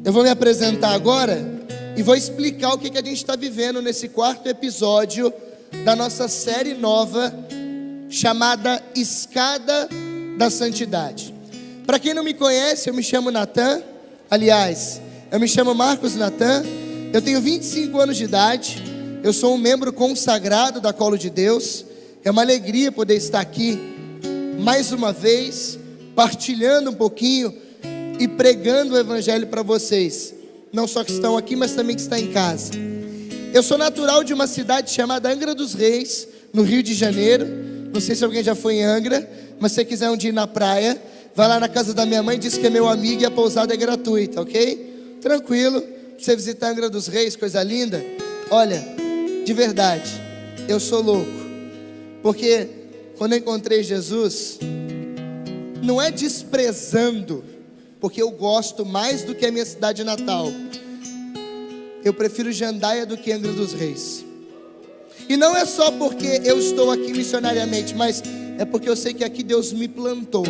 Eu vou me apresentar agora e vou explicar o que a gente está vivendo nesse quarto episódio da nossa série nova chamada Escada da Santidade. Para quem não me conhece, eu me chamo Natan. Aliás, eu me chamo Marcos Natan. Eu tenho 25 anos de idade. Eu sou um membro consagrado da Colo de Deus. É uma alegria poder estar aqui mais uma vez, partilhando um pouquinho e pregando o Evangelho para vocês, não só que estão aqui, mas também que estão em casa. Eu sou natural de uma cidade chamada Angra dos Reis, no Rio de Janeiro. Não sei se alguém já foi em Angra, mas se você quiser um dia ir na praia, vai lá na casa da minha mãe, diz que é meu amigo e a pousada é gratuita, ok? Tranquilo, pra você visitar Angra dos Reis, coisa linda. Olha, de verdade, eu sou louco, porque quando eu encontrei Jesus, não é desprezando, porque eu gosto mais do que a minha cidade natal. Eu prefiro Jandaia do que Angra dos Reis. E não é só porque eu estou aqui missionariamente, mas é porque eu sei que aqui Deus me plantou.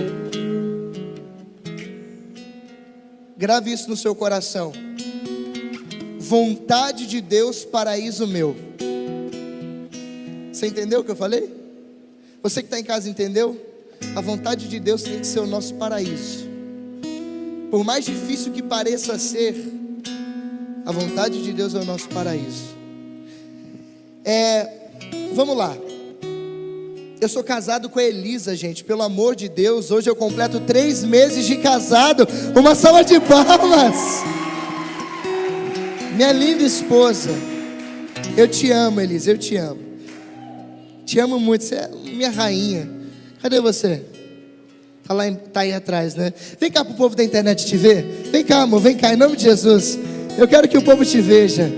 Grave isso no seu coração. Vontade de Deus, paraíso meu. Você entendeu o que eu falei? Você que está em casa entendeu? A vontade de Deus tem que ser o nosso paraíso. Por mais difícil que pareça ser, a vontade de Deus é o nosso paraíso. Vamos lá. Eu sou casado com a Elisa, gente. Pelo amor de Deus, hoje eu completo 3 meses de casado. Uma salva de palmas. Minha linda esposa. Eu te amo, Elisa, eu te amo. Te amo muito, você é minha rainha. Cadê você? Tá aí atrás, né? Vem cá pro povo da internet te ver. Vem cá, amor, vem cá, em nome de Jesus. Eu quero que o povo te veja.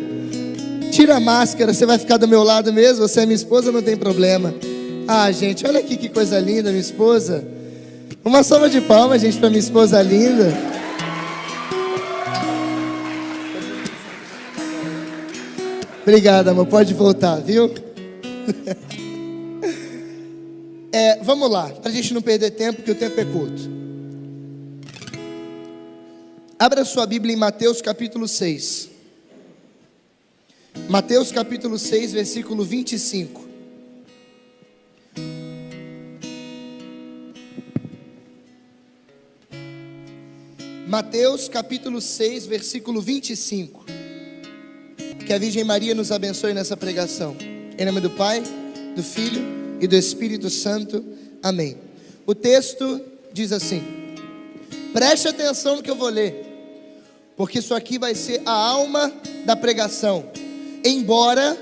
Tira a máscara, você vai ficar do meu lado mesmo. Você é minha esposa, não tem problema. Ah, gente, olha aqui que coisa linda, minha esposa. Uma salva de palmas, gente, pra minha esposa linda. Obrigado, amor, pode voltar, viu? Vamos lá, para a gente não perder tempo, porque o tempo é curto. Abra sua Bíblia em Mateus capítulo 6. Mateus capítulo 6, versículo 25. Mateus capítulo 6, versículo 25. Que a Virgem Maria nos abençoe nessa pregação. Em nome do Pai, do Filho e do Espírito Santo. Amém. O texto diz assim: preste atenção no que eu vou ler, porque isso aqui vai ser a alma da pregação, embora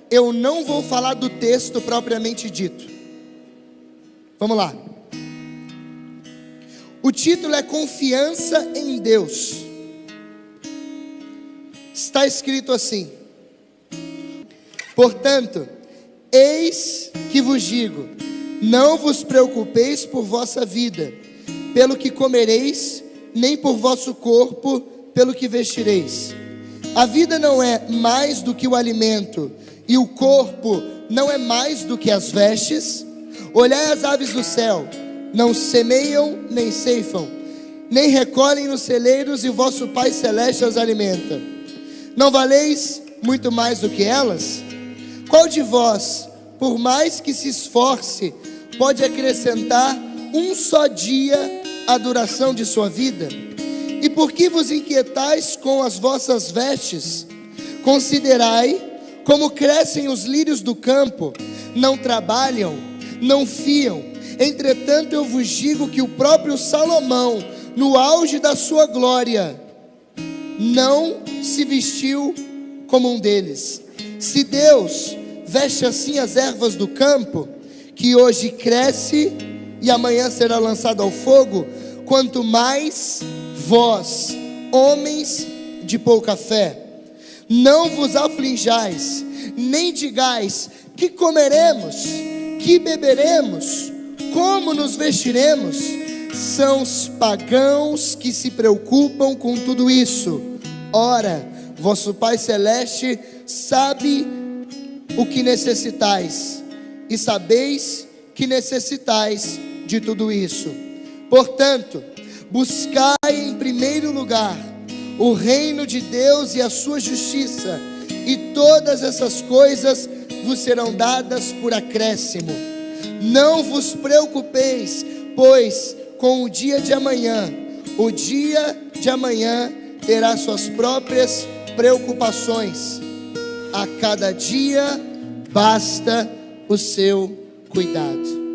eu não vou falar do texto propriamente dito. Vamos lá. O título é Confiança em Deus. Está escrito assim: portanto, eis que vos digo, não vos preocupeis por vossa vida, pelo que comereis, nem por vosso corpo, pelo que vestireis. A vida não é mais do que o alimento, e o corpo não é mais do que as vestes. Olhai as aves do céu, não semeiam, nem ceifam, nem recolhem nos celeiros, e o vosso Pai Celeste as alimenta. Não valeis muito mais do que elas? Qual de vós, por mais que se esforce, pode acrescentar um só dia à duração de sua vida? E por que vos inquietais com as vossas vestes? Considerai como crescem os lírios do campo, não trabalham, não fiam. Entretanto eu vos digo que o próprio Salomão, no auge da sua glória, não se vestiu como um deles. Se Deus veste assim as ervas do campo, que hoje cresce e amanhã será lançado ao fogo, quanto mais vós, homens de pouca fé. Não vos aflinjais, nem digais: que comeremos, que beberemos, como nos vestiremos? São os pagãos que se preocupam com tudo isso. Ora, vosso Pai Celeste sabe o que necessitais, e sabeis que necessitais de tudo isso. Portanto, buscai em primeiro lugar o reino de Deus e a sua justiça, e todas essas coisas vos serão dadas por acréscimo. Não vos preocupeis, pois com o dia de amanhã terá suas próprias preocupações. A cada dia basta o seu cuidado.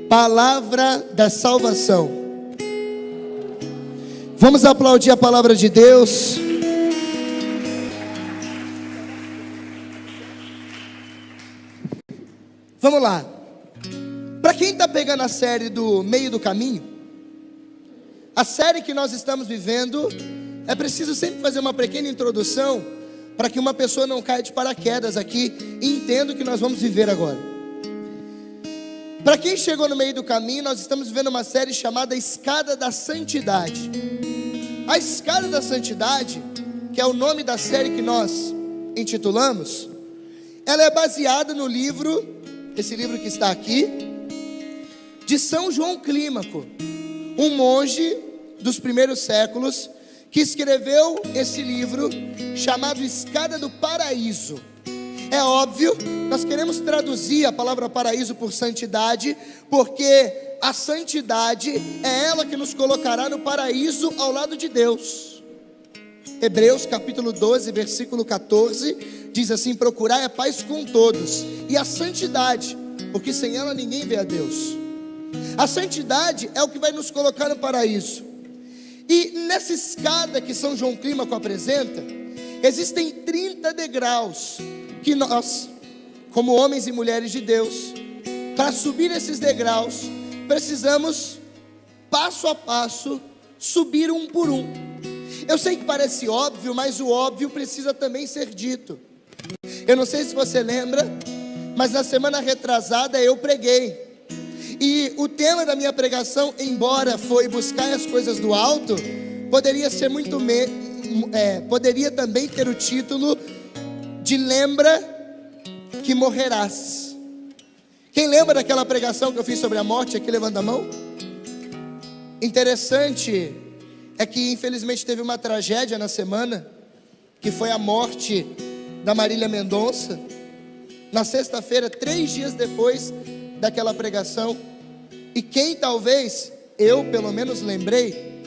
Palavra da salvação. Vamos aplaudir a palavra de Deus. Vamos lá. Para quem está pegando a série do meio do caminho, a série que nós estamos vivendo, é preciso sempre fazer uma pequena introdução para que uma pessoa não caia de paraquedas aqui e entenda o que nós vamos viver agora. Para quem chegou no meio do caminho, nós estamos vivendo uma série chamada Escada da Santidade. A Escada da Santidade, que é o nome da série que nós intitulamos, ela é baseada no livro, esse livro que está aqui, de São João Clímaco, um monge dos primeiros séculos, que escreveu esse livro chamado Escada do Paraíso. É óbvio, nós queremos traduzir a palavra paraíso por santidade, porque a santidade é ela que nos colocará no paraíso ao lado de Deus. Hebreus capítulo 12, versículo 14, diz assim: procurai a paz com todos, e a santidade, porque sem ela ninguém vê a Deus. A santidade é o que vai nos colocar no paraíso. E nessa escada que São João Clímaco apresenta, existem 30 degraus, que nós, como homens e mulheres de Deus, para subir esses degraus, precisamos, passo a passo, subir um por um. Eu sei que parece óbvio, mas o óbvio precisa também ser dito. Eu não sei se você lembra, mas na semana retrasada eu preguei. E o tema da minha pregação, embora foi buscar as coisas do alto, poderia ser poderia também ter o título de lembra que morrerás. Quem lembra daquela pregação que eu fiz sobre a morte? Aqui levanta a mão. Interessante é que infelizmente teve uma tragédia na semana, que foi a morte da Marília Mendonça, na sexta-feira, 3 dias depois daquela pregação. E quem talvez, eu pelo menos lembrei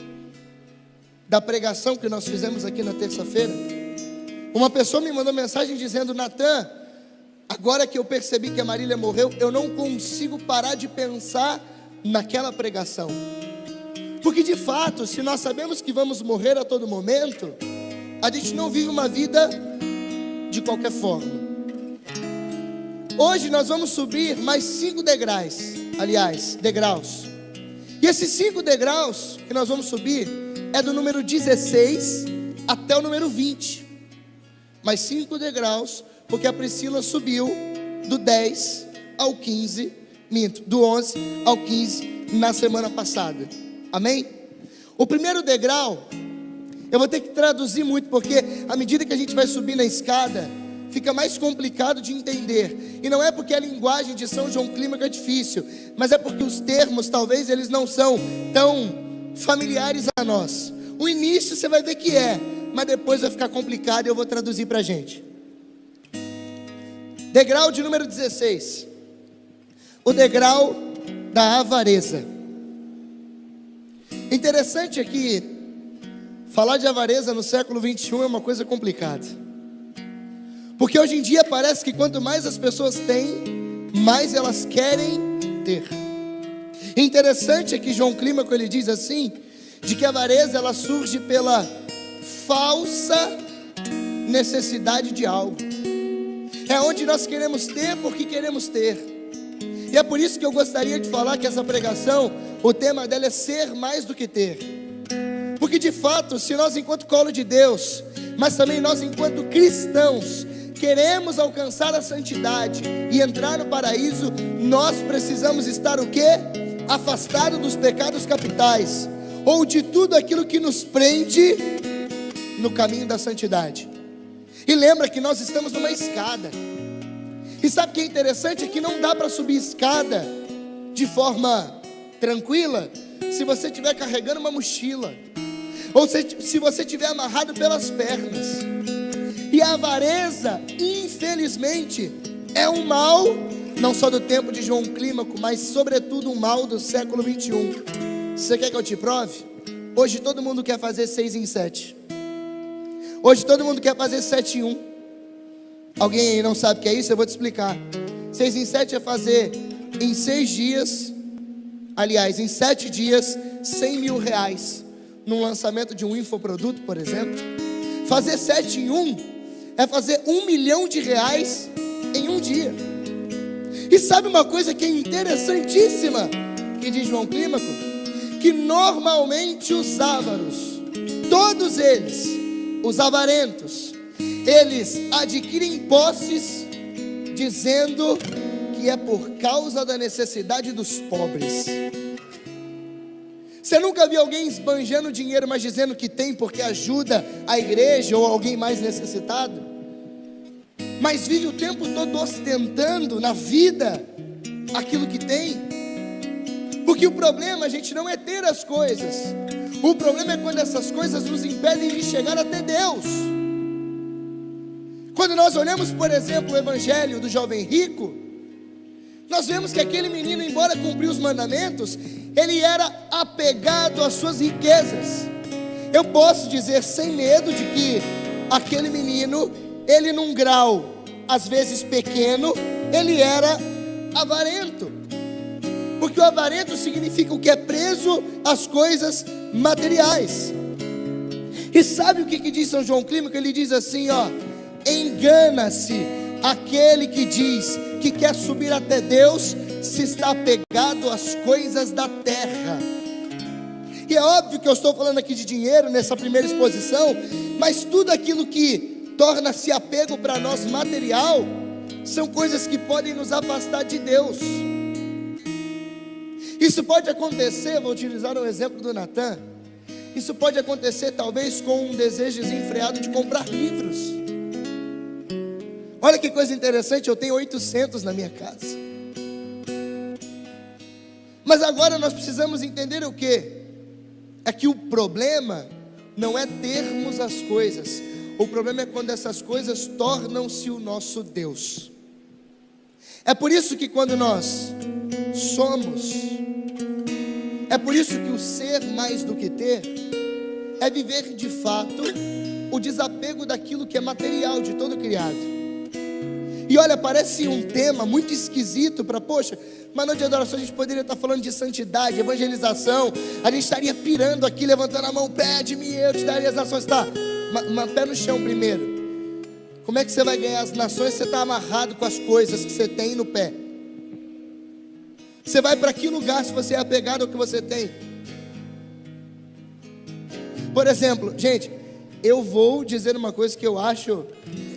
da pregação que nós fizemos aqui na terça-feira, uma pessoa me mandou mensagem dizendo: Natan, agora que eu percebi que a Marília morreu, eu não consigo parar de pensar naquela pregação. Porque de fato, se nós sabemos que vamos morrer a todo momento, a gente não vive uma vida de qualquer forma. Hoje nós vamos subir mais 5 degraus. E esses 5 degraus que nós vamos subir é do número 16 até o número 20. Mais 5 degraus, porque a Priscila subiu do 10 ao 15, do 11 ao 15 na semana passada. Amém? O primeiro degrau, eu vou ter que traduzir muito, porque à medida que a gente vai subir na escada, fica mais complicado de entender. E não é porque a linguagem de São João Clímaco é difícil, mas é porque os termos, talvez, eles não são tão familiares a nós. O início você vai ver que é, mas depois vai ficar complicado e eu vou traduzir para a gente. Degrau de número 16. O degrau da avareza. Interessante aqui, falar de avareza no século 21 é uma coisa complicada. Porque hoje em dia parece que quanto mais as pessoas têm, mais elas querem ter. Interessante é que João Clímaco ele diz assim, de que a avareza ela surge pela falsa necessidade de algo. É onde nós queremos ter porque queremos ter. E é por isso que eu gostaria de falar que essa pregação, o tema dela é ser mais do que ter. Porque de fato, se nós enquanto colo de Deus, mas também nós enquanto cristãos, queremos alcançar a santidade e entrar no paraíso, nós precisamos estar o quê? Afastado dos pecados capitais, ou de tudo aquilo que nos prende no caminho da santidade. E lembra que nós estamos numa escada. E sabe o que é interessante? É que não dá para subir escada de forma tranquila se você estiver carregando uma mochila. ou se você estiver amarrado pelas pernas. E a avareza, infelizmente, é um mal, não só do tempo de João Clímaco, mas sobretudo um mal do século 21. Você quer que eu te prove? Hoje todo mundo quer fazer 6 em 7. Hoje todo mundo quer fazer 7 em 1. Alguém aí não sabe o que é isso? Eu vou te explicar. 6 em 7 é fazer em 6 dias, aliás, em 7 dias, 100 mil reais, num lançamento de um infoproduto, por exemplo. Fazer 7 em 1 é fazer 1 milhão de reais em um dia. E sabe uma coisa que é interessantíssima, que diz João Clímaco? Que normalmente os ávaros, todos eles, os avarentos, eles adquirem posses dizendo que é por causa da necessidade dos pobres. Você nunca viu alguém esbanjando dinheiro, mas dizendo que tem porque ajuda a igreja ou alguém mais necessitado? Mas vive o tempo todo ostentando na vida aquilo que tem. Porque o problema, gente, não é ter as coisas. O problema é quando essas coisas nos impedem de chegar até Deus. Quando nós olhamos, por exemplo, o evangelho do jovem rico, nós vemos que aquele menino, embora cumpriu os mandamentos, ele era apegado às suas riquezas. Eu posso dizer sem medo de que aquele menino, ele num grau às vezes pequeno, ele era avarento. Porque o avarento significa o que é preso às coisas materiais. E sabe o que diz São João Clímaco? Ele diz assim, ó: engana-se aquele que diz que quer subir até Deus, se está apegado às coisas da terra. E é óbvio que eu estou falando aqui de dinheiro nessa primeira exposição, mas tudo aquilo que torna-se apego para nós material, são coisas que podem nos afastar de Deus. Isso pode acontecer, vou utilizar o exemplo do Natan, isso pode acontecer talvez com um desejo desenfreado de comprar livros. Olha que coisa interessante, eu tenho 800 na minha casa. Mas agora nós precisamos entender o quê? É que o problema não é termos as coisas. O problema é quando essas coisas tornam-se o nosso Deus. É por isso que quando nós somos, é por isso que o ser mais do que ter é viver de fato o desapego daquilo que é material de todo criado. E olha, parece um tema muito esquisito para, poxa, uma noite de adoração a gente poderia estar falando de santidade, evangelização, a gente estaria pirando aqui, levantando a mão, pede-me, eu te darei as nações, tá? Mas pé no chão primeiro. Como é que você vai ganhar as nações se você está amarrado com as coisas que você tem no pé? Você vai para que lugar se você é apegado ao que você tem? Por exemplo, gente, eu vou dizer uma coisa que eu acho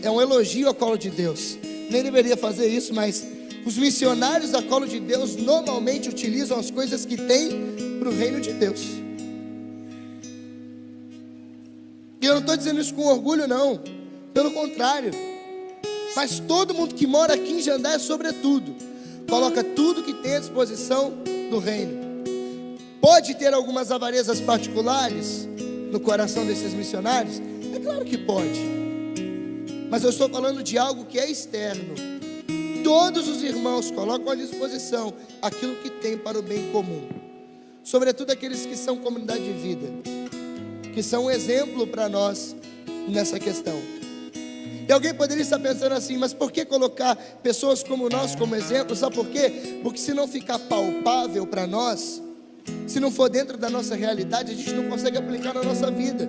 é um elogio ao colo de Deus. Nem deveria fazer isso, mas os missionários da colo de Deus normalmente utilizam as coisas que têm para o reino de Deus. E eu não estou dizendo isso com orgulho não, pelo contrário. Mas todo mundo que mora aqui em Jandá é sobretudo, coloca tudo que tem à disposição do reino. Pode ter algumas avarezas particulares no coração desses missionários? É claro que pode. Mas eu estou falando de algo que é externo. Todos os irmãos colocam à disposição aquilo que tem para o bem comum. Sobretudo aqueles que são comunidade de vida, que são um exemplo para nós nessa questão. E alguém poderia estar pensando assim, mas por que colocar pessoas como nós como exemplo? Sabe por quê? Porque se não ficar palpável para nós, se não for dentro da nossa realidade, a gente não consegue aplicar na nossa vida.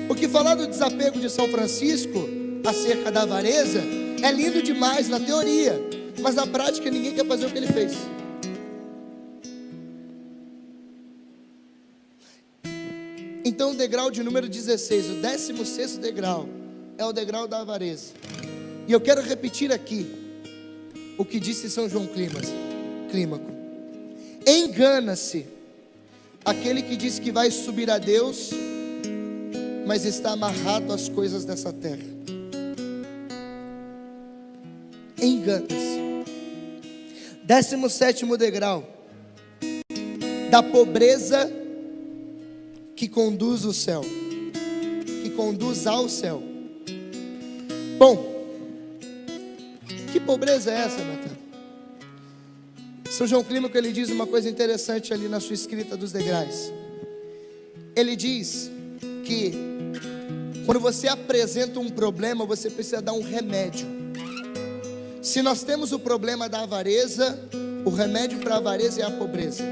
Porque falar do desapego de São Francisco acerca da avareza é lindo demais na teoria, mas na prática ninguém quer fazer o que ele fez. Então o degrau de número 16, o 16º degrau, é o degrau da avareza. E eu quero repetir aqui o que disse São João Clímaco. Engana-se aquele que diz que vai subir a Deus, mas está amarrado às coisas dessa terra. Engana-se. 17º degrau da pobreza que conduz ao céu. Que conduz ao céu. Bom, que pobreza é essa, Natan? São João Clímaco, ele diz uma coisa interessante ali na sua escrita dos degraus. Ele diz que quando você apresenta um problema, você precisa dar um remédio. Se nós temos o problema da avareza, o remédio para a avareza é a pobreza.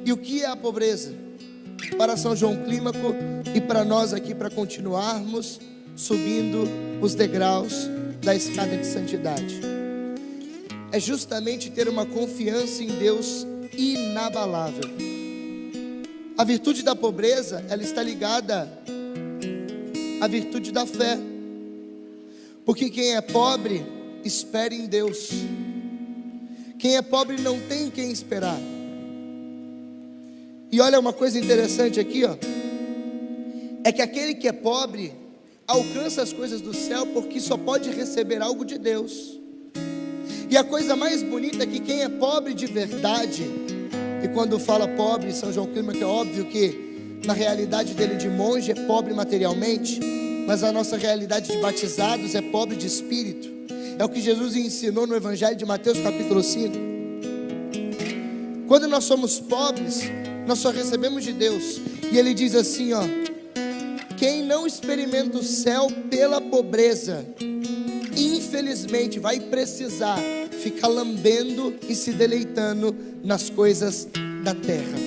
E o que é a pobreza? Para São João Clímaco e para nós aqui, para continuarmos subindo os degraus da escada de santidade, é justamente ter uma confiança em Deus inabalável. A virtude da pobreza, ela está ligada à virtude da fé, porque quem é pobre, espera em Deus. Quem é pobre não tem quem esperar. E olha uma coisa interessante aqui, ó, é que aquele que é pobre alcança as coisas do céu porque só pode receber algo de Deus. E a coisa mais bonita é que quem é pobre de verdade, e quando fala pobre, São João Clímaco, é óbvio que na realidade dele de monge é pobre materialmente, mas a nossa realidade de batizados é pobre de espírito. É o que Jesus ensinou no Evangelho de Mateus capítulo 5. Quando nós somos pobres, nós só recebemos de Deus. E ele diz assim, ó: quem não experimenta o céu pela pobreza, infelizmente vai precisar ficar lambendo e se deleitando nas coisas da terra.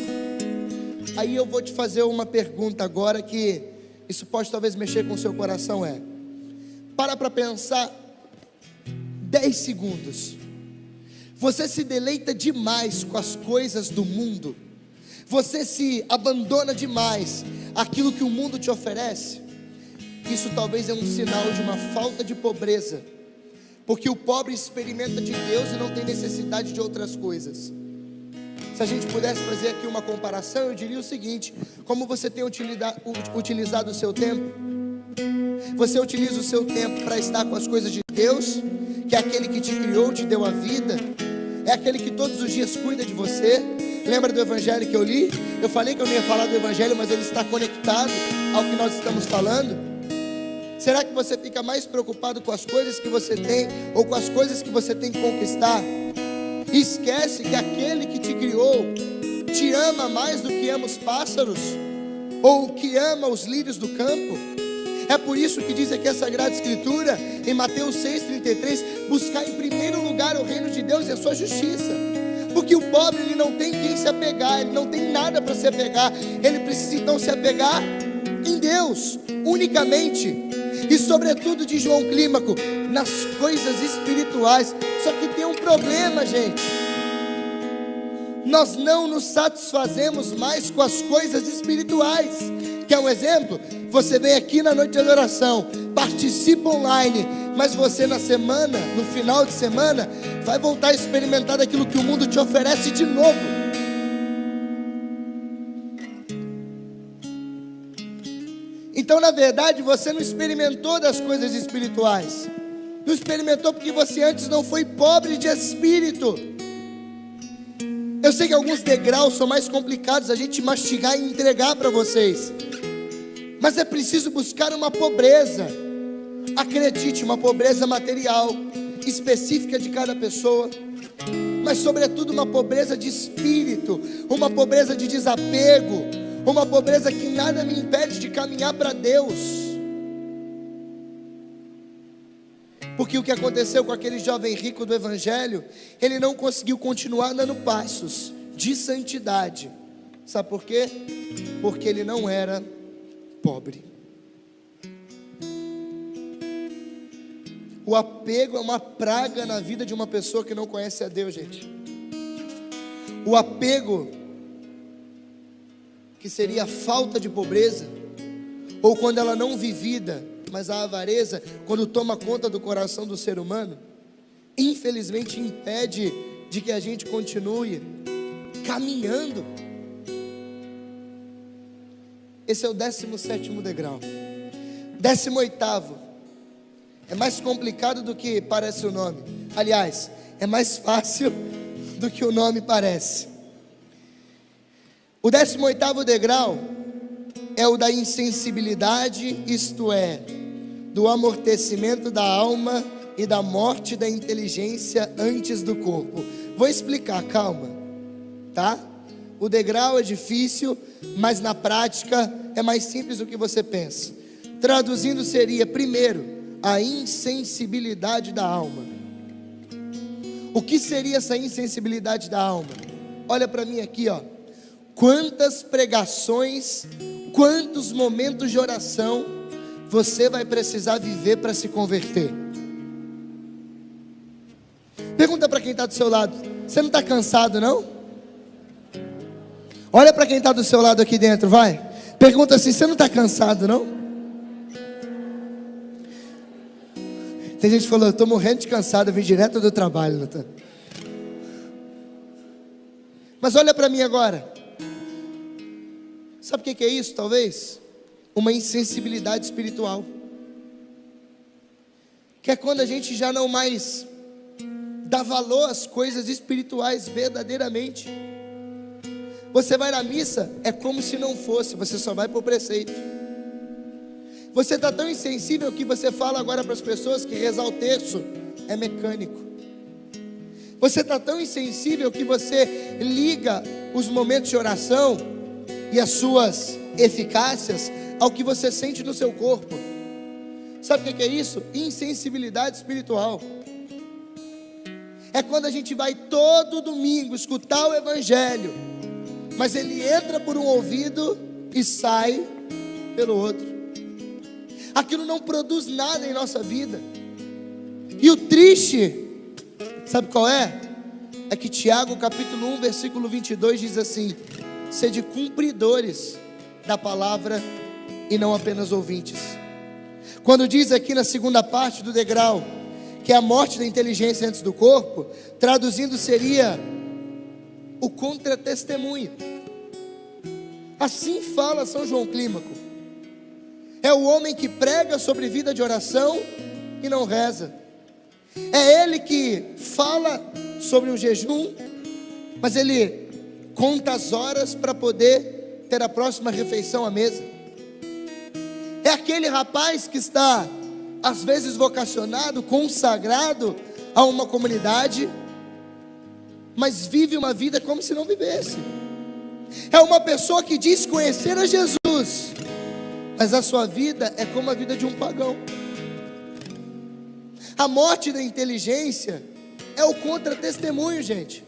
Aí eu vou te fazer uma pergunta agora, que isso pode talvez mexer com o seu coração. Para pensar 10 segundos. Você se deleita demais com as coisas do mundo? Você se abandona demais àquilo que o mundo te oferece? Isso talvez é um sinal de uma falta de pobreza, porque o pobre experimenta de Deus e não tem necessidade de outras coisas. Se a gente pudesse fazer aqui uma comparação, eu diria o seguinte: como você tem utilizado o seu tempo? Você utiliza o seu tempo para estar com as coisas de Deus, que é aquele que te criou, te deu a vida, é aquele que todos os dias cuida de você. Lembra do evangelho que eu li? Eu falei que eu não ia falar do evangelho, mas ele está conectado ao que nós estamos falando. Será que você fica mais preocupado com as coisas que você tem, ou com as coisas que você tem que conquistar? E esquece que aquele que te criou te ama mais do que ama os pássaros, ou que ama os lírios do campo. É por isso que diz aqui a Sagrada Escritura, em Mateus 6,33, buscar em primeiro lugar o reino de Deus e a sua justiça. Porque o pobre, ele não tem quem se apegar, ele não tem nada para se apegar, ele precisa então se apegar em Deus, unicamente. E sobretudo, de João Clímaco, nas coisas espirituais. Só que tem um problema, gente: nós não nos satisfazemos mais com as coisas espirituais. Quer um exemplo? Você vem aqui na noite de adoração, participa online, mas você na semana, no final de semana, vai voltar a experimentar aquilo que o mundo te oferece de novo. Então, na verdade, você não experimentou das coisas espirituais. Não experimentou porque você antes não foi pobre de espírito. Eu sei que alguns degraus são mais complicados a gente mastigar e entregar para vocês, mas é preciso buscar uma pobreza. Acredite, uma pobreza material, específica de cada pessoa, mas sobretudo uma pobreza de espírito, uma pobreza de desapego, uma pobreza que nada me impede de caminhar para Deus. Porque o que aconteceu com aquele jovem rico do Evangelho, ele não conseguiu continuar dando passos de santidade. Sabe por quê? Porque ele não era pobre. O apego é uma praga na vida de uma pessoa que não conhece a Deus, gente. O apego, que seria a falta de pobreza, ou quando ela não vivida, mas a avareza, quando toma conta do coração do ser humano, infelizmente impede de que a gente continue caminhando. Esse é o 17º degrau. 18º é mais complicado do que parece o nome. Aliás, é mais fácil do que o nome parece. O 18º degrau é o da insensibilidade, isto é, do amortecimento da alma e da morte da inteligência antes do corpo. Vou explicar, calma, tá? O degrau é difícil, mas na prática é mais simples do que você pensa. Traduzindo seria, primeiro, a insensibilidade da alma. O que seria essa insensibilidade da alma? Olha para mim aqui, ó. Quantas pregações, quantos momentos de oração você vai precisar viver para se converter? Pergunta para quem está do seu lado: você não está cansado não? Olha para quem está do seu lado aqui dentro, vai. Pergunta assim: você não está cansado não? Tem gente que falou: eu estou morrendo de cansado, eu vim direto do trabalho, não tá? Mas olha para mim agora. Sabe o que é isso talvez? Uma insensibilidade espiritual. Que é quando a gente já não mais dá valor às coisas espirituais verdadeiramente. Você vai na missa, é como se não fosse, você só vai por preceito. Você está tão insensível que você fala agora para as pessoas que rezar o terço é mecânico. Você está tão insensível que você liga os momentos de oração e as suas eficácias ao que você sente no seu corpo. Sabe o que é isso? Insensibilidade espiritual. É quando a gente vai todo domingo escutar o evangelho, mas ele entra por um ouvido e sai pelo outro. Aquilo não produz nada em nossa vida. E o triste, sabe qual é? É que Tiago capítulo 1 versículo 22 diz assim: sede cumpridores da palavra e não apenas ouvintes. Quando diz aqui na segunda parte do degrau que é a morte da inteligência antes do corpo, traduzindo seria o contra-testemunho. Assim fala São João Clímaco. É o homem que prega sobre vida de oração e não reza. É ele que fala sobre o jejum, mas ele conta as horas para poder ter a próxima refeição à mesa. É aquele rapaz que está às vezes vocacionado, consagrado a uma comunidade, mas vive uma vida como se não vivesse. É uma pessoa que diz conhecer a Jesus, mas a sua vida é como a vida de um pagão. A morte da inteligência é o contra-testemunho, gente.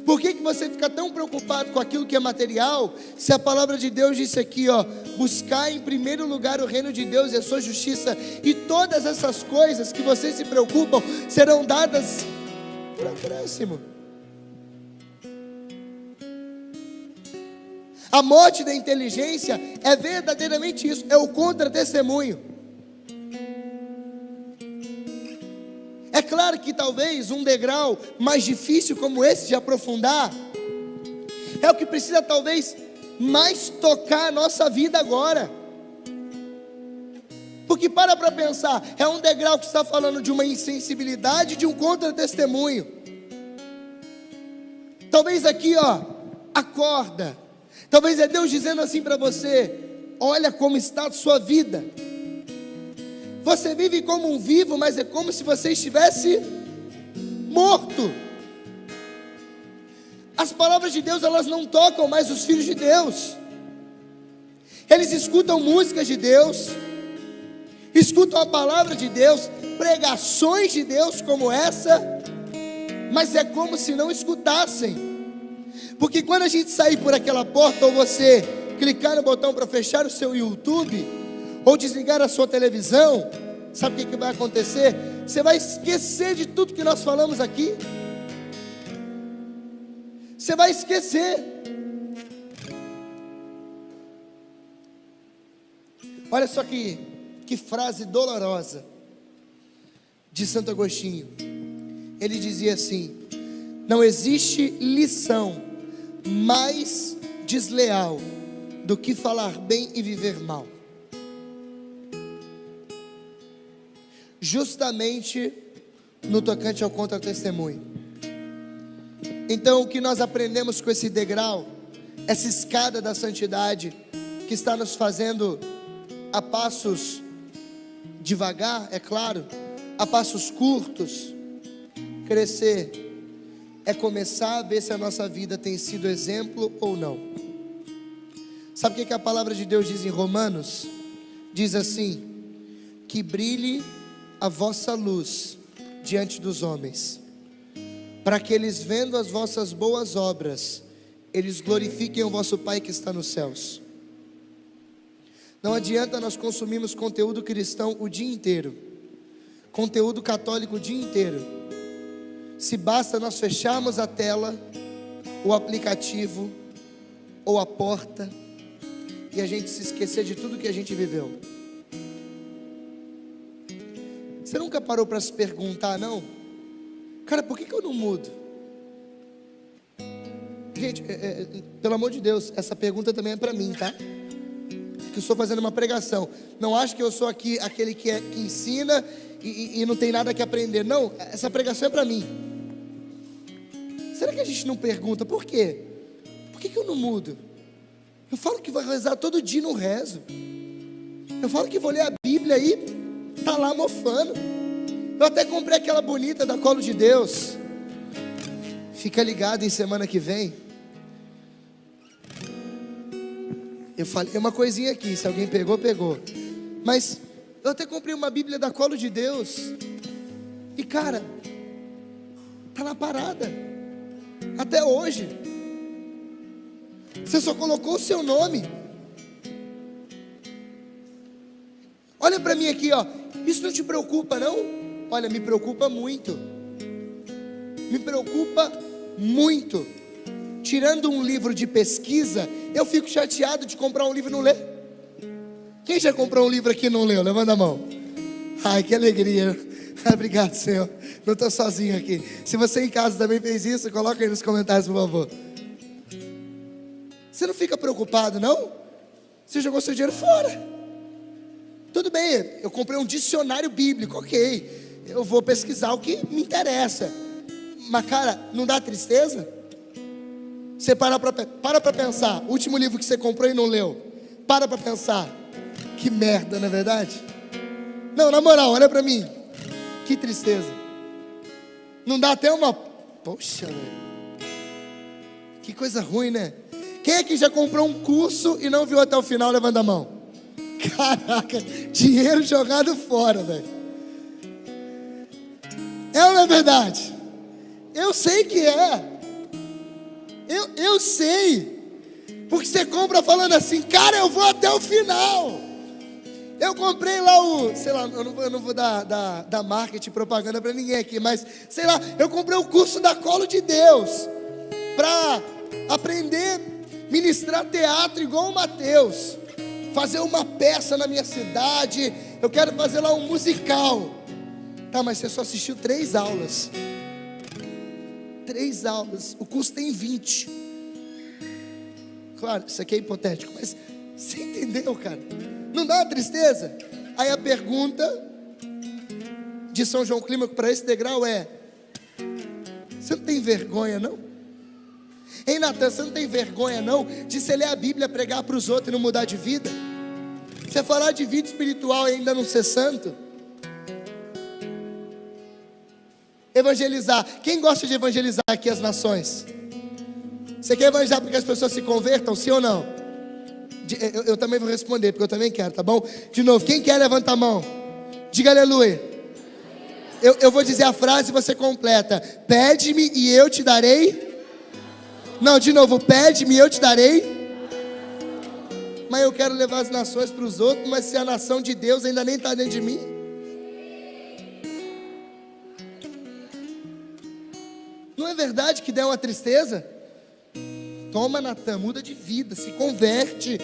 Por que você fica tão preocupado com aquilo que é material, se a palavra de Deus disse aqui, ó: buscar em primeiro lugar o reino de Deus e a sua justiça, e todas essas coisas que vocês se preocupam serão dadas por acréscimo. A morte da inteligência é verdadeiramente isso, é o contra-testemunho. É claro que talvez um degrau mais difícil como esse de aprofundar é o que precisa talvez mais tocar a nossa vida agora. Porque para pensar, é um degrau que está falando de uma insensibilidade, de um contra-testemunho. Talvez aqui, ó, acorda. Talvez é Deus dizendo assim para você: olha como está a sua vida. Você vive como um vivo, mas é como se você estivesse morto. As palavras de Deus, elas não tocam mais os filhos de Deus. Eles escutam músicas de Deus, escutam a palavra de Deus, pregações de Deus como essa, mas é como se não escutassem. Porque quando a gente sair por aquela porta, ou você clicar no botão para fechar o seu YouTube, ou desligar a sua televisão, sabe o que vai acontecer? Você vai esquecer de tudo que nós falamos aqui. Você vai esquecer. Olha só que frase dolorosa de Santo Agostinho. Ele dizia assim: não existe lição mais desleal do que falar bem e viver mal. Justamente no tocante ao contra-testemunho. Então o que nós aprendemos com esse degrau essa escada da santidade que está nos fazendo a passos devagar, é claro, a passos curtos, crescer, é começar a ver se a nossa vida tem sido exemplo ou não. Sabe o que a palavra de Deus diz em Romanos? Diz assim: que brilhe a vossa luz diante dos homens, para que eles, vendo as vossas boas obras, eles glorifiquem o vosso Pai que está nos céus. Não adianta nós consumirmos conteúdo cristão o dia inteiro, conteúdo católico o dia inteiro, se basta nós fecharmos a tela, o aplicativo ou a porta, e a gente se esquecer de tudo que a gente viveu. Você nunca parou para se perguntar, não? Cara, por que eu não mudo? Gente, pelo amor de Deus, essa pergunta também é para mim, tá? Que eu estou fazendo uma pregação. Não acho que eu sou aqui aquele que ensina e não tem nada que aprender. Não, essa pregação é para mim. Será que a gente não pergunta, por quê? Por que eu não mudo? Eu falo que vou rezar todo dia, não rezo. Eu falo que vou ler a Bíblia aí, tá lá mofando. Eu até comprei aquela bonita da Colo de Deus. Fica ligado em semana que vem. Eu falei uma coisinha aqui, se alguém pegou, pegou. Mas eu até comprei uma Bíblia da Colo de Deus. E cara, tá na parada até hoje. Você só colocou o seu nome. Olha para mim aqui, ó. Isso não te preocupa, não? Olha, me preocupa muito. Me preocupa muito. Tirando um livro de pesquisa, eu fico chateado de comprar um livro e não ler. Quem já comprou um livro aqui e não leu? Levanta a mão. Ai, que alegria. Obrigado, Senhor. Não estou sozinho aqui. Se você em casa também fez isso, coloca aí nos comentários, por favor. Você não fica preocupado, não? Você jogou seu dinheiro fora. Tudo bem, eu comprei um dicionário bíblico, ok. Eu vou pesquisar o que me interessa. Mas cara, não dá tristeza? Você para para pensar. O último livro que você comprou e não leu. Para pensar. Que merda, não é verdade? Não, na moral, olha para mim. Que tristeza. Não dá até uma... Poxa, velho. Que coisa ruim, né? Quem é que já comprou um curso e não viu até o final? Levanta a mão. Caraca, dinheiro jogado fora, velho. É ou não é verdade? Eu sei que é. Eu sei. Porque você compra falando assim, cara, eu vou até o final. Eu comprei lá o, sei lá, eu não vou dar marketing, propaganda para ninguém aqui, mas, sei lá, eu comprei o curso da Colo de Deus para aprender a ministrar teatro igual o Mateus, fazer uma peça na minha cidade. Eu quero fazer lá um musical. Tá, mas você só assistiu 3 aulas. 3 aulas, o curso tem 20. Claro, isso aqui é hipotético, mas você entendeu, cara? Não dá uma tristeza? Aí a pergunta de São João Clímaco para esse degrau é: você não tem vergonha, não? Ei, Natan, você não tem vergonha, não, de você ler a Bíblia, pregar para os outros e não mudar de vida? Você falar de vida espiritual e ainda não ser santo? Evangelizar. Quem gosta de evangelizar aqui as nações? Você quer evangelizar porque as pessoas se convertam, sim ou não? Eu também vou responder, porque eu também quero, tá bom? De novo, quem quer, levanta a mão. Diga aleluia. Eu vou dizer a frase e você completa. Pede-me e eu te darei. Não, de novo, pede-me e eu te darei. Mas eu quero levar as nações para os outros, mas se a nação de Deus ainda nem está dentro de mim. Não é verdade que dá uma tristeza? Toma, Natan, muda de vida, se converte.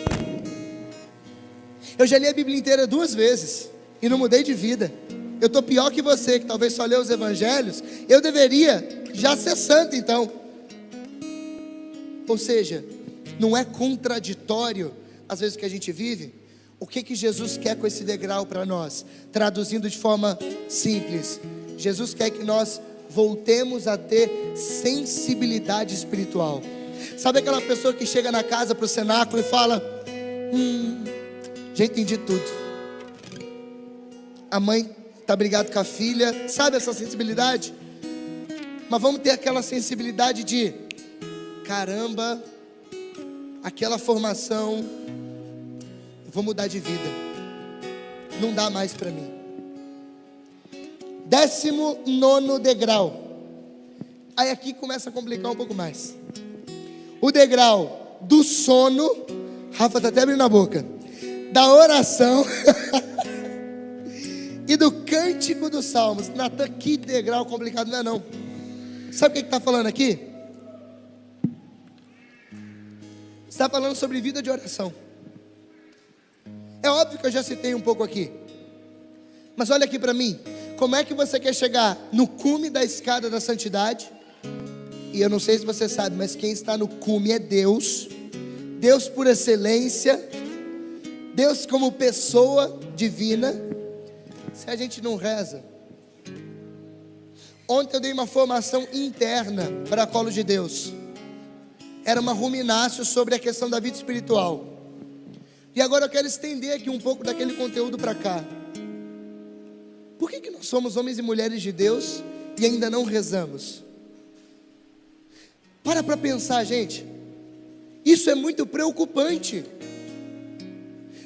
Eu já li a Bíblia inteira 2 vezes e não mudei de vida. Eu estou pior que você, que talvez só lê os evangelhos. Eu deveria já ser santo então. Ou seja, não é contraditório às vezes o que a gente vive? O que Jesus quer com esse degrau para nós? Traduzindo de forma simples, Jesus quer que nós voltemos a ter sensibilidade espiritual. Sabe aquela pessoa que chega na casa para o cenáculo e fala: já entendi tudo. A mãe está brigada com a filha. Sabe essa sensibilidade? Mas vamos ter aquela sensibilidade de: caramba, aquela formação, eu vou mudar de vida, não dá mais para mim. 19º degrau. Aí aqui começa a complicar um pouco mais. O degrau do sono. Rafa está até abrindo a boca. Da oração e do cântico dos salmos. Natan, que degrau complicado, não é não? Sabe o que está falando aqui? Está falando sobre vida de oração. É óbvio que eu já citei um pouco aqui, mas olha aqui para mim. Como é que você quer chegar no cume da escada da santidade? E eu não sei se você sabe, mas quem está no cume é Deus. Deus por excelência, Deus como pessoa divina. Se a gente não reza. Ontem eu dei uma formação interna para Colo de Deus. Era uma ruminácio sobre a questão da vida espiritual. E agora eu quero estender aqui um pouco daquele conteúdo para cá. Por que nós somos homens e mulheres de Deus e ainda não rezamos? Para pensar, gente. Isso é muito preocupante.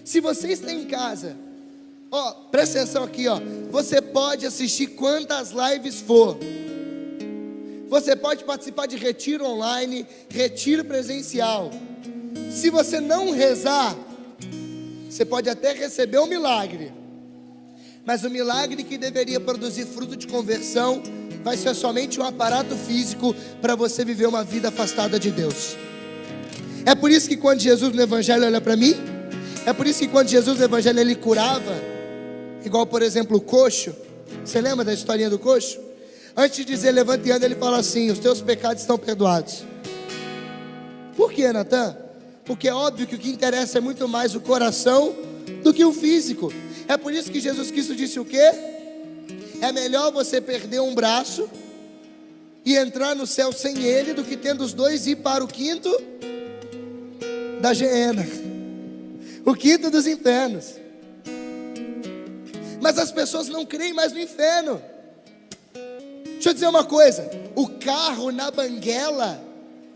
Se você está em casa, presta atenção aqui, você pode assistir quantas lives for. Você pode participar de retiro online, retiro presencial. Se você não rezar, você pode até receber um milagre, mas o milagre que deveria produzir fruto de conversão vai ser somente um aparato físico para você viver uma vida afastada de Deus. É por isso que quando Jesus no Evangelho, olha para mim, é por isso que quando Jesus no Evangelho ele curava, igual por exemplo o coxo. Você lembra da historinha do coxo? Antes de dizer levante e anda, ele fala assim: os teus pecados estão perdoados. Por que, Natan? Porque é óbvio que o que interessa é muito mais o coração do que o físico. É por isso que Jesus Cristo disse o quê? É melhor você perder um braço e entrar no céu sem ele, do que tendo os dois ir para o quinto da geena, o quinto dos infernos. Mas as pessoas não creem mais no inferno. Deixa eu dizer uma coisa: o carro na banguela,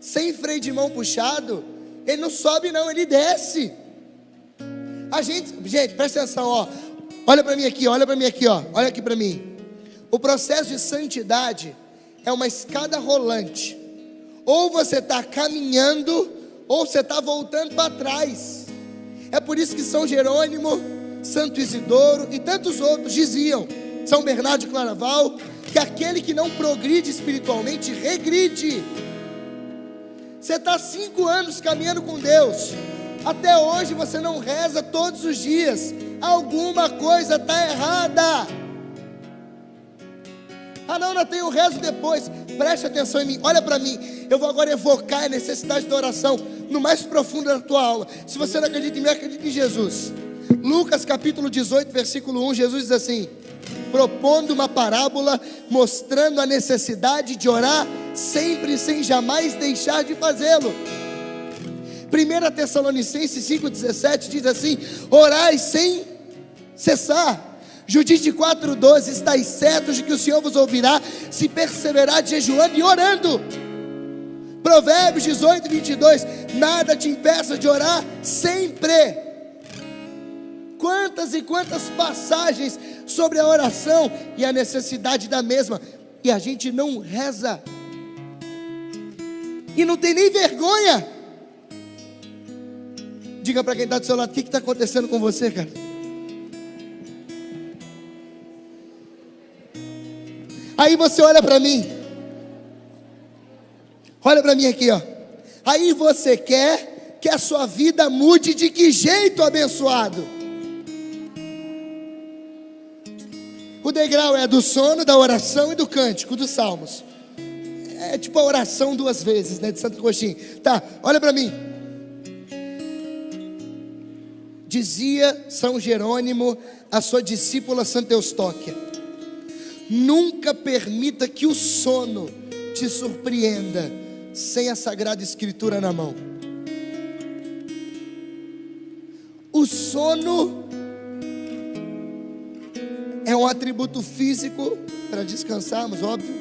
sem freio de mão puxado, ele não sobe não, ele desce. Gente, presta atenção, olha para mim aqui, olha aqui para mim. O processo de santidade é uma escada rolante. Ou você está caminhando, ou você está voltando para trás. É por isso que São Jerônimo, Santo Isidoro e tantos outros diziam, São Bernardo de Claraval, que aquele que não progride espiritualmente, regride. Você está 5 anos caminhando com Deus, até hoje você não reza todos os dias, alguma coisa está errada. Não eu rezo depois. Preste atenção em mim, olha para mim. Eu vou agora evocar a necessidade da oração no mais profundo da tua alma. Se você não acredita em mim, acredita em Jesus. Lucas capítulo 18, versículo 1, Jesus diz assim, propondo uma parábola, mostrando a necessidade de orar sempre, sem jamais deixar de fazê-lo. 1 Tessalonicenses 5,17 diz assim: orai sem cessar. Judite 4,12: estáis certos de que o Senhor vos ouvirá, se perseverar jejuando e orando. Provérbios 18:22: nada te impeça de orar sempre. Quantas e quantas passagens sobre a oração e a necessidade da mesma, e a gente não reza, e não tem nem vergonha. Diga para quem está do seu lado: o que está acontecendo com você, cara? Aí você olha para mim, olha para mim aqui, aí você quer que a sua vida mude de que jeito, abençoado? O degrau é do sono, da oração e do cântico, dos salmos. É tipo a oração 2 vezes, né, de Santo Agostinho. Tá, olha para mim. Dizia São Jerônimo a sua discípula Santa Eustóquia: nunca permita que o sono te surpreenda sem a Sagrada Escritura na mão. O sono é um atributo físico para descansarmos, óbvio,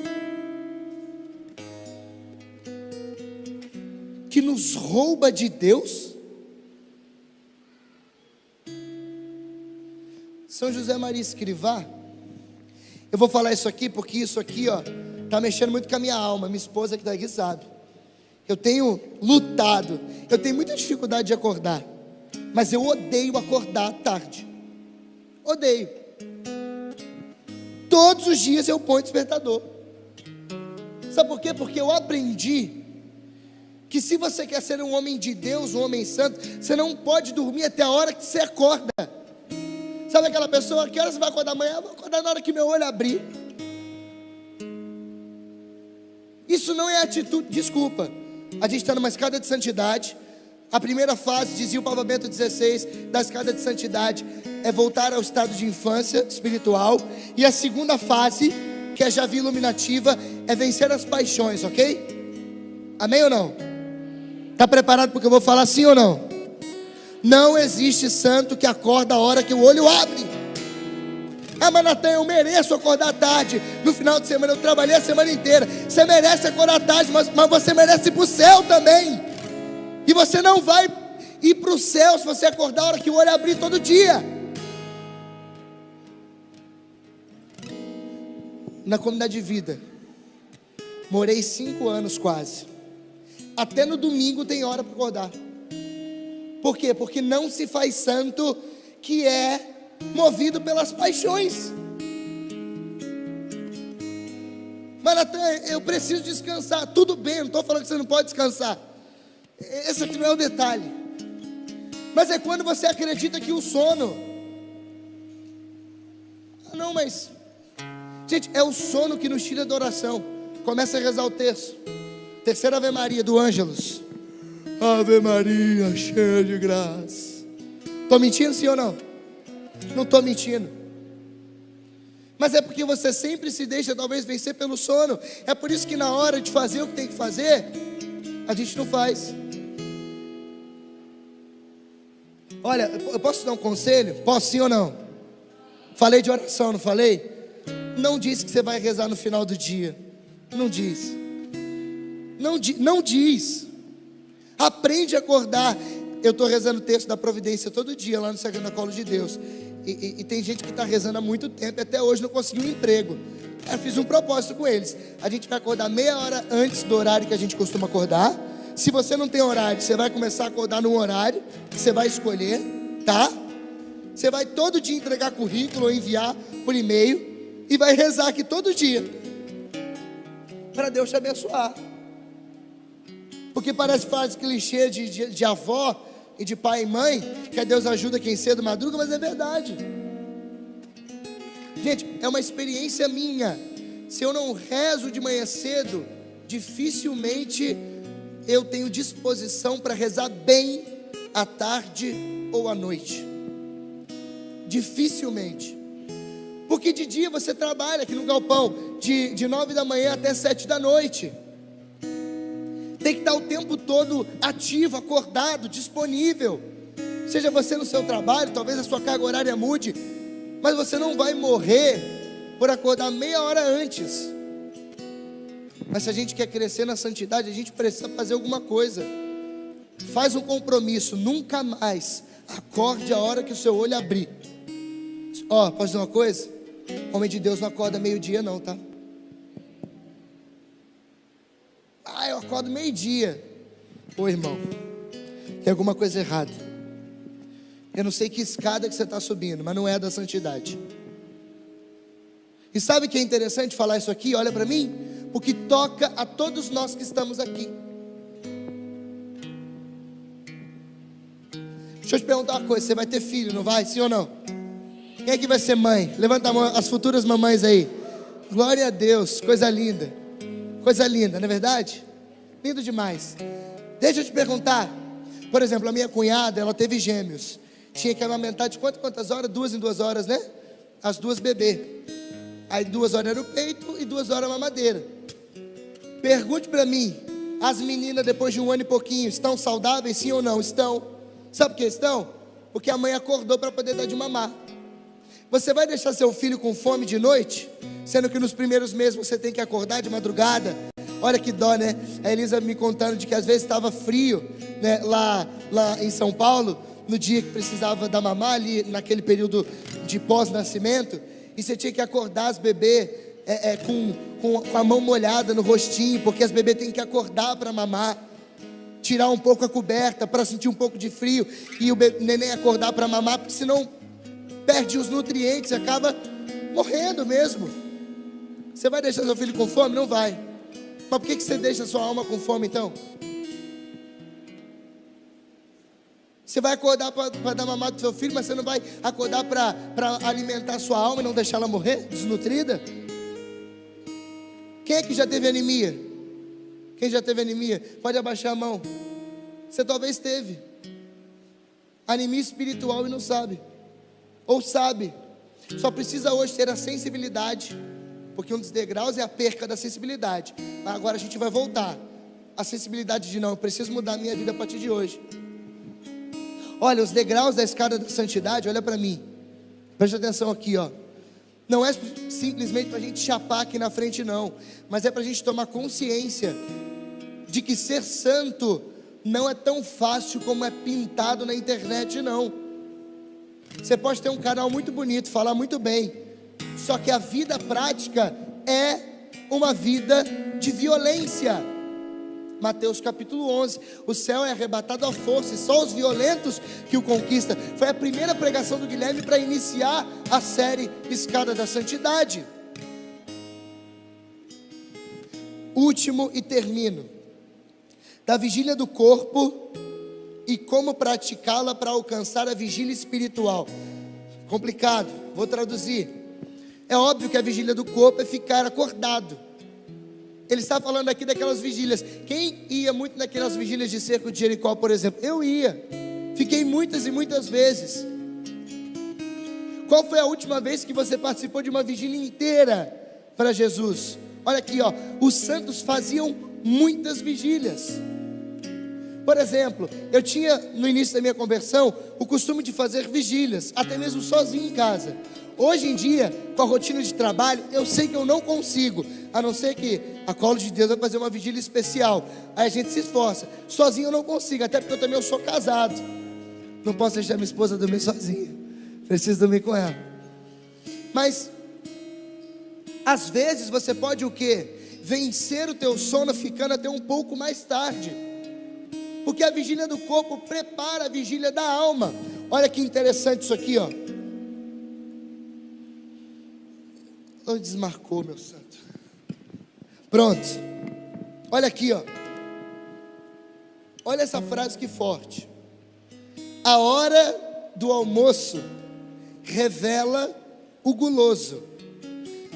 que nos rouba de Deus. São José Maria Escrivá, eu vou falar isso aqui porque isso aqui, está mexendo muito com a minha alma. Minha esposa que está aqui sabe. Eu tenho lutado, eu tenho muita dificuldade de acordar, mas eu odeio acordar tarde. Odeio. Todos os dias eu ponho despertador. Sabe por quê? Porque eu aprendi que se você quer ser um homem de Deus, um homem santo, você não pode dormir até a hora que você acorda. Sabe aquela pessoa, que hora você vai acordar amanhã? Eu vou acordar na hora que meu olho abrir. Isso não é atitude, desculpa. A gente está numa escada de santidade. A primeira fase, dizia o Papa Bento XVI, da escada de santidade, é voltar ao estado de infância espiritual. E a segunda fase, que é já via iluminativa, é vencer as paixões, ok? Amém ou não? Está preparado porque eu vou falar sim ou não? Não existe santo que acorda a hora que o olho abre. Ah, mas Natan, eu mereço acordar tarde. No final de semana eu trabalhei a semana inteira. Você merece acordar tarde, mas você merece ir para o céu também. E você não vai ir para o céu se você acordar a hora que o olho abrir todo dia. Na comunidade de vida, morei 5 anos quase. Até no domingo tem hora para acordar. Por quê? Porque não se faz santo que é movido pelas paixões. Mas Natan, eu preciso descansar. Tudo bem, eu não estou falando que você não pode descansar. Esse aqui não é o detalhe. Mas é quando você acredita que o sono... não, mas... gente, é o sono que nos tira da oração. Começa a rezar o texto. Terceira Ave Maria do Ângelus. Ave Maria, cheia de graça. Estou mentindo, sim ou não? Não estou mentindo. Mas é porque você sempre se deixa talvez vencer pelo sono. É por isso que na hora de fazer o que tem que fazer, a gente não faz. Olha, eu posso te dar um conselho? Posso sim ou não? Falei de oração, não falei? Não diz que você vai rezar no final do dia. Não diz. Não diz. Aprende a acordar. Eu estou rezando o texto da providência todo dia lá no Sagrado Colo de Deus. E tem gente que está rezando há muito tempo e até hoje não conseguiu um emprego. Eu fiz um propósito com eles. A gente vai acordar meia hora antes do horário que a gente costuma acordar. Se você não tem horário, você vai começar a acordar num horário que você vai escolher, tá? Você vai todo dia entregar currículo ou enviar por e-mail e vai rezar aqui todo dia para Deus te abençoar. Porque parece frase clichê de avó e de pai e mãe, que Deus ajuda quem cedo madruga, mas é verdade. Gente, é uma experiência minha. Se eu não rezo de manhã cedo, dificilmente eu tenho disposição para rezar bem à tarde ou à noite. Dificilmente. Porque de dia você trabalha aqui no galpão de 9 da manhã até 7 da noite. Tem que estar o tempo todo ativo, acordado, disponível. Seja você no seu trabalho, talvez a sua carga horária mude, mas você não vai morrer por acordar meia hora antes. Mas se a gente quer crescer na santidade, a gente precisa fazer alguma coisa. Faz um compromisso, nunca mais acorde a hora que o seu olho abrir. Posso dizer uma coisa? Homem de Deus não acorda meio-dia não, tá? Eu acordo meio-dia. Ô irmão, tem alguma coisa errada. Eu não sei que escada que você está subindo, mas não é da santidade. E sabe o que é interessante falar isso aqui? Olha para mim, porque toca a todos nós que estamos aqui. Deixa eu te perguntar uma coisa, você vai ter filho, não vai? Sim ou não? Quem é que vai ser mãe? Levanta a mão, as futuras mamães aí. Glória a Deus, coisa linda. Coisa linda, não é verdade? Lindo demais. Deixa eu te perguntar. Por exemplo, a minha cunhada, ela teve gêmeos. Tinha que amamentar de quantas horas? 2 em 2 horas, né? As 2 bebê. Aí 2 horas era o peito e 2 horas a mamadeira. Pergunte para mim, As meninas, depois de 1 ano e pouquinho, estão saudáveis, sim ou não? Estão. Sabe por que estão? Porque a mãe acordou para poder dar de mamar. Você vai deixar seu filho com fome de noite, sendo que nos primeiros meses você tem que acordar de madrugada? Olha que dó, né? A Elisa me contando de que às vezes estava frio, né, lá em São Paulo, no dia que precisava dar mamar, ali naquele período de pós-nascimento, e você tinha que acordar as bebês com a mão molhada no rostinho, porque as bebês têm que acordar para mamar, tirar um pouco a coberta para sentir um pouco de frio, e o neném acordar para mamar, porque senão perde os nutrientes, acaba morrendo mesmo. Você vai deixar seu filho com fome? Não vai. Mas por que você deixa sua alma com fome então? Você vai acordar para dar mamar do seu filho, mas você não vai acordar para alimentar sua alma e não deixar ela morrer desnutrida? Quem é que já teve anemia? Quem já teve anemia? Pode abaixar a mão. Você talvez teve anemia espiritual e não sabe. Ou sabe. Só precisa hoje ter a sensibilidade, porque um dos degraus é a perca da sensibilidade. Mas agora a gente vai voltar. A sensibilidade de não, eu preciso mudar a minha vida a partir de hoje. Olha, os degraus da escada da santidade, olha para mim. Preste atenção aqui, ó. Não é simplesmente para a gente chapar aqui na frente, não. Mas é para a gente tomar consciência de que ser santo não é tão fácil como é pintado na internet, não. Você pode ter um canal muito bonito, falar muito bem, só que a vida prática é uma vida de violência. Mateus capítulo 11, o céu é arrebatado à força, e só os violentos que o conquistam. Foi a primeira pregação do Guilherme para iniciar a série Escada da Santidade. Último e termino. Da vigília do corpo e como praticá-la para alcançar a vigília espiritual. Complicado, vou traduzir. É óbvio que a vigília do corpo é ficar acordado. Ele está falando aqui daquelas vigílias. Quem ia muito naquelas vigílias de cerco de Jericó, por exemplo? Eu ia. Fiquei muitas e muitas vezes. Qual foi a última vez que você participou de uma vigília inteira para Jesus? Olha aqui, ó. Os santos faziam muitas vigílias. Por exemplo, eu tinha no início da minha conversão o costume de fazer vigílias, até mesmo sozinho em casa. Hoje em dia, com a rotina de trabalho, eu sei que eu não consigo, a não ser que a Colo de Deus vai fazer uma vigília especial. Aí a gente se esforça. Sozinho eu não consigo, até porque eu também sou casado. Não posso deixar minha esposa dormir sozinha. Preciso dormir com ela. Mas às vezes você pode o quê? Vencer o teu sono ficando até um pouco mais tarde. Porque a vigília do corpo prepara a vigília da alma. Olha que interessante isso aqui, ó. Desmarcou, meu santo. Pronto. Olha aqui, ó. Olha essa frase que forte. A hora do almoço revela o guloso.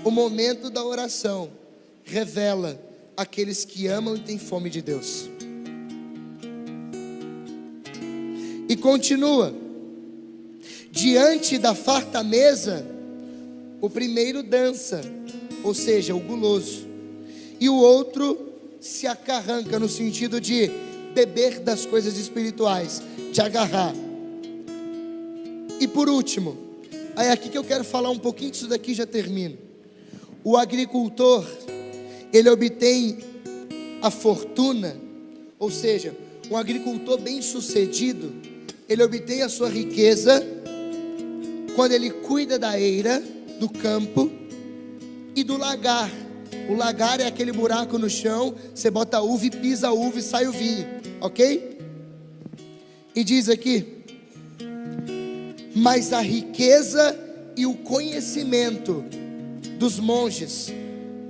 O momento da oração revela aqueles que amam e têm fome de Deus. E continua. Diante da farta mesa, o primeiro dança, ou seja, o guloso, e o outro se acarranca, no sentido de beber das coisas espirituais, de agarrar. E por último, é aqui que eu quero falar um pouquinho disso daqui e já termino. O agricultor, ele obtém a fortuna, ou seja, um agricultor bem sucedido, ele obtém a sua riqueza quando ele cuida da eira, do campo e do lagar. O lagar é aquele buraco no chão, você bota a uva e pisa a uva e sai o vinho, ok? E diz aqui: mas a riqueza e o conhecimento dos monges,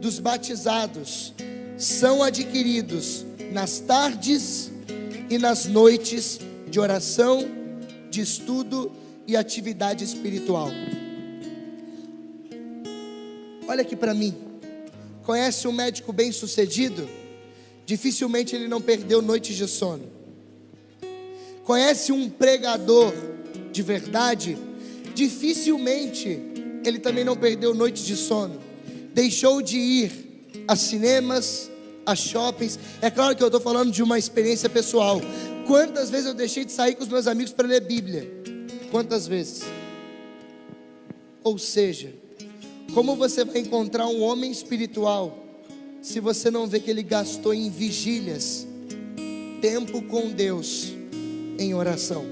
dos batizados, são adquiridos nas tardes e nas noites de oração, de estudo e atividade espiritual. Olha aqui para mim. Conhece um médico bem sucedido? Dificilmente ele não perdeu noites de sono. Conhece um pregador de verdade? Dificilmente ele também não perdeu noites de sono. Deixou de ir a cinemas, a shoppings. É claro que eu estou falando de uma experiência pessoal. Quantas vezes eu deixei de sair com os meus amigos para ler Bíblia? Quantas vezes? Ou seja, como você vai encontrar um homem espiritual se você não vê que ele gastou em vigílias, tempo com Deus, em oração?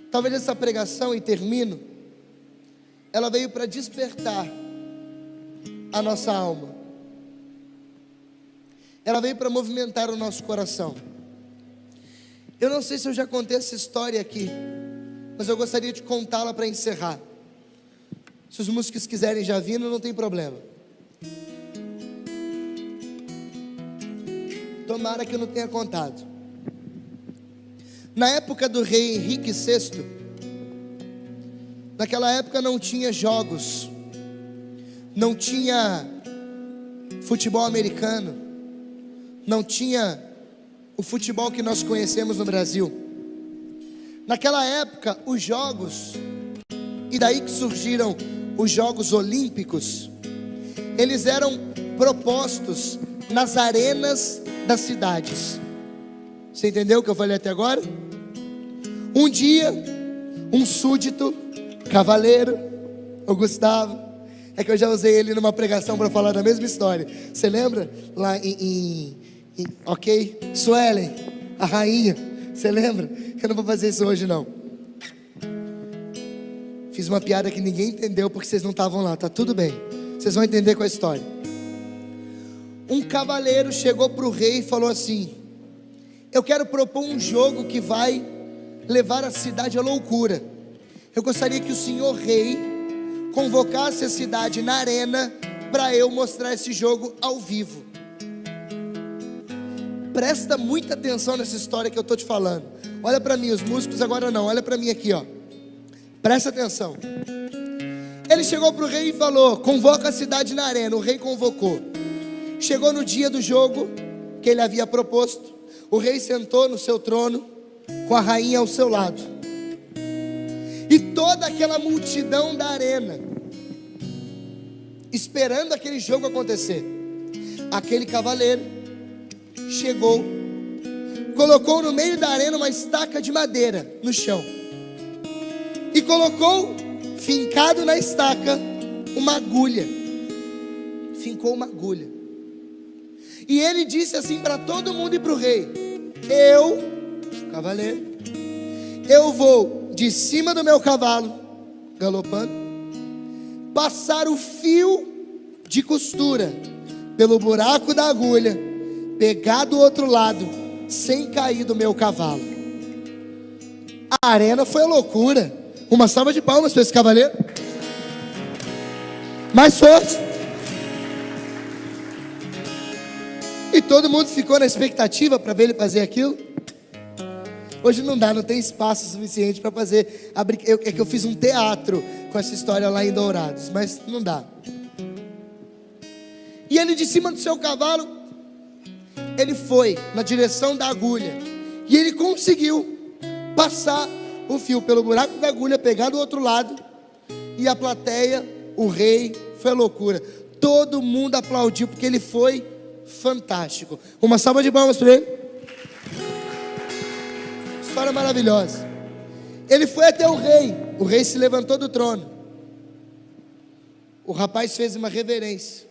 Talvez essa pregação, e termino, ela veio para despertar a nossa alma. Ela veio para movimentar o nosso coração. Eu não sei se eu já contei essa história aqui, mas eu gostaria de contá-la para encerrar. Se os músicos quiserem já vindo, não tem problema. Tomara que eu não tenha contado. Na época do rei Henrique VI, naquela época não tinha jogos, não tinha futebol americano, não tinha o futebol que nós conhecemos no Brasil. Naquela época, os jogos, e daí que surgiram os Jogos Olímpicos, eles eram propostos nas arenas das cidades. Você entendeu o que eu falei até agora? Um dia, um súdito, cavaleiro, o Gustavo, é que eu já usei ele numa pregação para falar da mesma história. Você lembra? Lá ok? Suelen, a rainha, você lembra? Eu não vou fazer isso hoje não. Fiz uma piada que ninguém entendeu porque vocês não estavam lá, tá tudo bem. Vocês vão entender com a história. Um cavaleiro chegou para o rei e falou assim: eu quero propor um jogo que vai levar a cidade à loucura. Eu gostaria que o senhor rei convocasse a cidade na arena para eu mostrar esse jogo ao vivo. Presta muita atenção nessa história que eu estou te falando. Olha para mim, os músicos agora não, olha para mim aqui, ó. Presta atenção. Ele chegou para o rei e falou: convoca a cidade na arena. O rei convocou. Chegou no dia do jogo que ele havia proposto. O rei sentou no seu trono, com a rainha ao seu lado. E toda aquela multidão da arena, esperando aquele jogo acontecer. Aquele cavaleiro chegou, colocou no meio da arena uma estaca de madeira no chão. E colocou, fincado na estaca, uma agulha. Fincou uma agulha. E ele disse assim para todo mundo e para o rei: cavaleiro, eu vou de cima do meu cavalo, galopando, passar o fio de costura pelo buraco da agulha, pegar do outro lado, sem cair do meu cavalo. A arena foi a loucura. Uma salva de palmas para esse cavaleiro. Mais forte. E todo mundo ficou na expectativa para ver ele fazer aquilo. Hoje não dá, não tem espaço suficiente para fazer. É que eu fiz um teatro com essa história lá em Dourados, mas não dá. E ele de cima do seu cavalo, ele foi na direção da agulha. E ele conseguiu passar o fio pelo buraco da agulha, pegar do outro lado. E a plateia, o rei, foi loucura. Todo mundo aplaudiu porque ele foi fantástico. Uma salva de palmas para ele. História maravilhosa. Ele foi até o rei se levantou do trono. O rapaz fez uma reverência.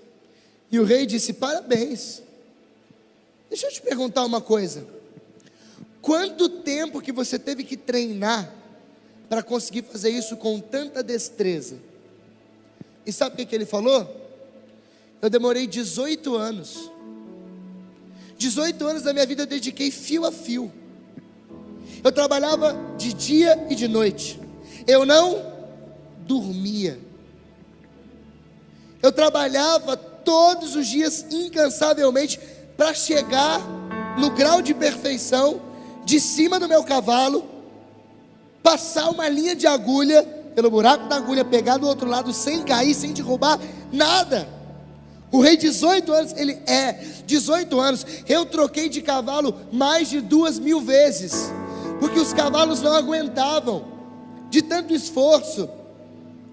E o rei disse: parabéns. Deixa eu te perguntar uma coisa. Quanto tempo que você teve que treinar para conseguir fazer isso com tanta destreza? E sabe o que ele falou? Eu demorei 18 anos. 18 anos da minha vida eu dediquei fio a fio. Eu trabalhava de dia e de noite. Eu não dormia. Eu trabalhava todos os dias incansavelmente para chegar no grau de perfeição, de cima do meu cavalo, passar uma linha de agulha pelo buraco da agulha, pegar do outro lado sem cair, sem derrubar nada. O rei, 18 anos, 18 anos, eu troquei de cavalo mais de 2.000 vezes, porque os cavalos não aguentavam, de tanto esforço,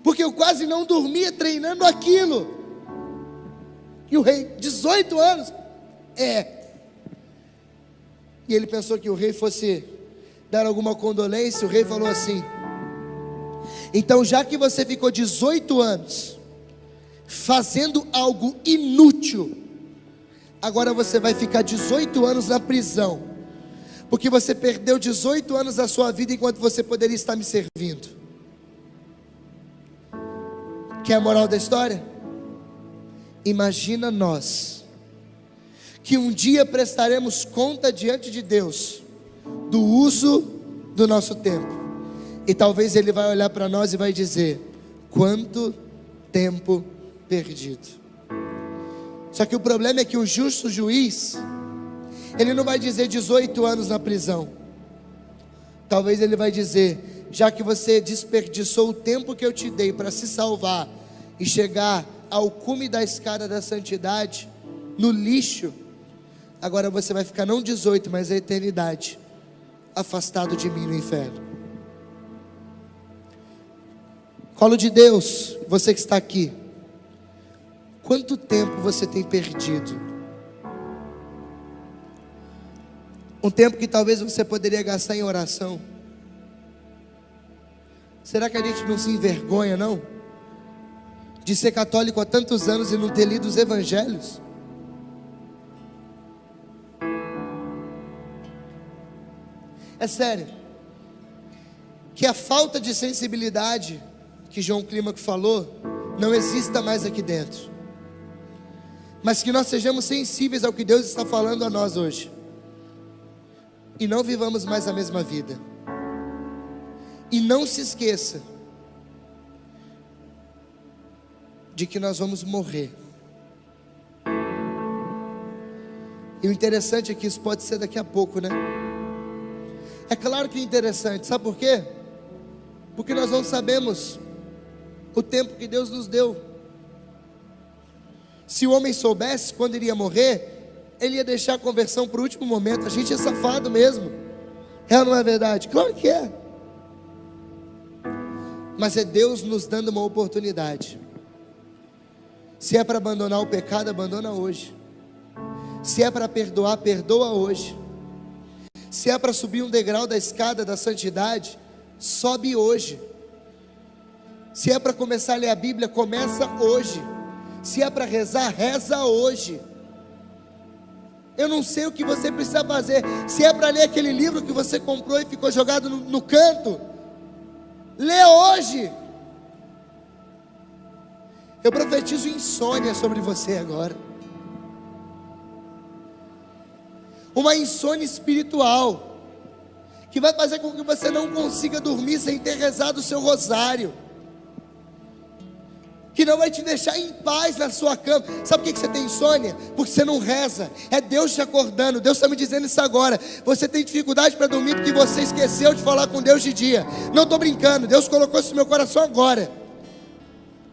porque eu quase não dormia treinando aquilo. E o rei, 18 anos? É. E ele pensou que o rei fosse dar alguma condolência. O rei falou assim: então, já que você ficou 18 anos fazendo algo inútil, agora você vai ficar 18 anos na prisão, porque você perdeu 18 anos da sua vida enquanto você poderia estar me servindo. Quer a moral da história? Imagina nós, que um dia prestaremos conta diante de Deus do uso do nosso tempo, e talvez Ele vai olhar para nós e vai dizer: quanto tempo perdido. Só que o problema é que o justo juiz, ele não vai dizer 18 anos na prisão. Talvez ele vai dizer: já que você desperdiçou o tempo que eu te dei para se salvar e chegar ao cume da escada da santidade, no lixo, agora você vai ficar não 18, mas a eternidade, afastado de mim no inferno. Colo de Deus, você que está aqui, quanto tempo você tem perdido? Um tempo que talvez você poderia gastar em oração. Será que a gente não se envergonha, não? De ser católico há tantos anos e não ter lido os evangelhos? É sério. Que a falta de sensibilidade que João Clímaco falou não exista mais aqui dentro, mas que nós sejamos sensíveis ao que Deus está falando a nós hoje, e não vivamos mais a mesma vida. E não se esqueça de que nós vamos morrer. E o interessante é que isso pode ser daqui a pouco, né? É claro que é interessante, sabe por quê? Porque nós não sabemos o tempo que Deus nos deu. Se o homem soubesse quando iria morrer, ele ia deixar a conversão para o último momento. A gente é safado mesmo. É ou não é verdade? Claro que é. Mas é Deus nos dando uma oportunidade. Se é para abandonar o pecado, abandona hoje. Se é para perdoar, perdoa hoje. Se é para subir um degrau da escada da santidade, sobe hoje. Se é para começar a ler a Bíblia, começa hoje. Se é para rezar, reza hoje. Eu não sei o que você precisa fazer. Se é para ler aquele livro que você comprou e ficou jogado no canto, lê hoje. Eu profetizo insônia sobre você agora. Uma insônia espiritual, que vai fazer com que você não consiga dormir sem ter rezado o seu rosário, que não vai te deixar em paz na sua cama. Sabe por que você tem insônia? Porque você não reza. É Deus te acordando. Deus está me dizendo isso agora. Você tem dificuldade para dormir porque você esqueceu de falar com Deus de dia. Não estou brincando, Deus colocou isso no meu coração agora.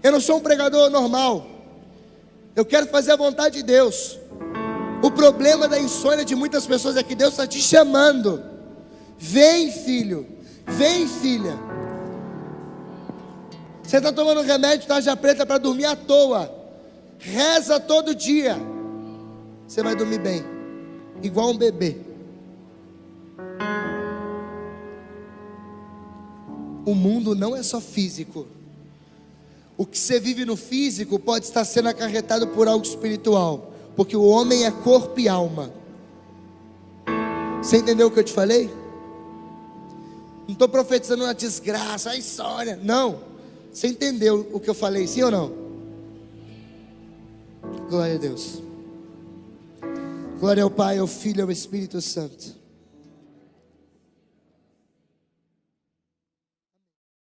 Eu não sou um pregador normal. Eu quero fazer a vontade de Deus. O problema da insônia de muitas pessoas é que Deus está te chamando. Vem, filho. Vem, filha. Você está tomando remédio, tarja preta, para dormir à toa. Reza todo dia. Você vai dormir bem, igual um bebê. O mundo não é só físico. O que você vive no físico pode estar sendo acarretado por algo espiritual, porque o homem é corpo e alma. Você entendeu o que eu te falei? Não estou profetizando uma desgraça, a insônia. Não. Você entendeu o que eu falei, sim ou não? Glória a Deus. Glória ao Pai, ao Filho e ao Espírito Santo.